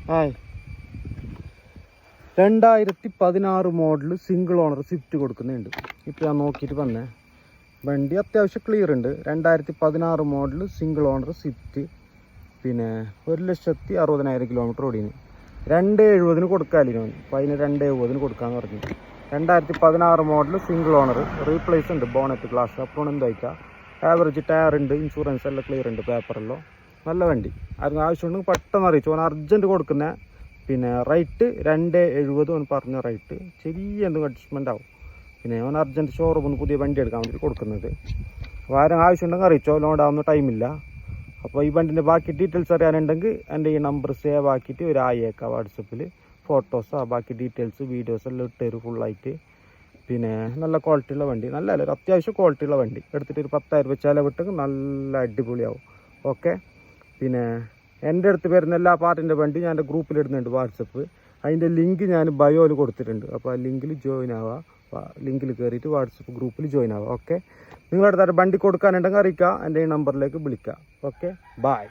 Hi 2016 model single owner Swift കൊടുക്കുന്നുണ്ട്. ഇപ്പോൾ ഞാൻ നോക്കിയിട്ട് വന്നേ, വണ്ടി അത്യാവശ്യം ക്ലിയർ ഉണ്ട്. 2016 മോഡൽ സിംഗിൾ ഓണർ സ്വിഫ്റ്റ്, പിന്നെ 1,60,000 കിലോമീറ്റർ ഓടിന്. 270 കൊടുക്കാമല്ലോ. അപ്പോൾ അതിന് 270 കൊടുക്കാമെന്ന് പറഞ്ഞു. 2016 മോഡൽ സിംഗിൾ ഓണർ, റീപ്ലേസ് ഉണ്ട് ബോണറ്റ് ഗ്ലാസ്. അപ്പോൾ എന്തായിക്കാം, ആവറേജ് ടയർ ഉണ്ട്, ഇൻഷുറൻസ് എല്ലാം ക്ലിയർ ഉണ്ട്, പേപ്പറെല്ലാം നല്ല വണ്ടി. ആരും ആവശ്യമുണ്ടെങ്കിൽ പെട്ടെന്ന് അറിയിച്ചു. ഓൻ അർജൻറ്റ് കൊടുക്കുന്ന പിന്നെ റേറ്റ് 270 ഓൻ പറഞ്ഞ റേറ്റ്. ചെറിയ എന്തെങ്കിലും അഡ്ജസ്റ്റ്മെൻ്റ് ആവും. പിന്നെ ഓൻ അർജൻറ്റ് ഷോറൂമിൽ പുതിയ വണ്ടി എടുക്കാൻ വേണ്ടി കൊടുക്കുന്നത്. അപ്പോൾ ആരും ആവശ്യമുണ്ടെങ്കിൽ അറിയിച്ചോ, ലോഡാവുന്ന ടൈമില്ല. അപ്പോൾ ഈ വണ്ടിൻ്റെ ബാക്കി ഡീറ്റെയിൽസ് അറിയാനുണ്ടെങ്കിൽ എൻ്റെ ഈ നമ്പർ സേവ് ആക്കിയിട്ട് ഒരു ആയേക്കാം വാട്സപ്പിൽ. ഫോട്ടോസോ ബാക്കി ഡീറ്റെയിൽസ് വീഡിയോസ് എല്ലാം ഇട്ടൊരു ഫുള്ളായിട്ട്. പിന്നെ നല്ല ക്വാളിറ്റിയുള്ള വണ്ടി, നല്ല ഒരു അത്യാവശ്യം ക്വാളിറ്റിയുള്ള വണ്ടി എടുത്തിട്ട് ഒരു 10,000 രൂപ ചിലവിട്ടെങ്കിൽ നല്ല അടിപൊളിയാവും. ഓക്കെ. പിന്നെ എൻ്റെ അടുത്ത് വരുന്ന എല്ലാ പാർട്ടിൻ്റെ വണ്ടി ഞാൻ എൻ്റെ ഗ്രൂപ്പിൽ ഇടുന്നുണ്ട്, വാട്സപ്പ്. അതിൻ്റെ ലിങ്ക് ഞാൻ ബയോയിൽ കൊടുത്തിട്ടുണ്ട്. അപ്പോൾ ആ ലിങ്കിൽ ജോയിൻ ആവുക, ലിങ്കിൽ കയറിയിട്ട് വാട്സപ്പ് ഗ്രൂപ്പിൽ ജോയിൻ ആവുക. ഓക്കെ. നിങ്ങളടുത്ത് വണ്ടി കൊടുക്കാനുണ്ടെങ്കിൽ അറിയിക്കുക, എൻ്റെ ഈ നമ്പറിലേക്ക് വിളിക്കുക. Okay, by.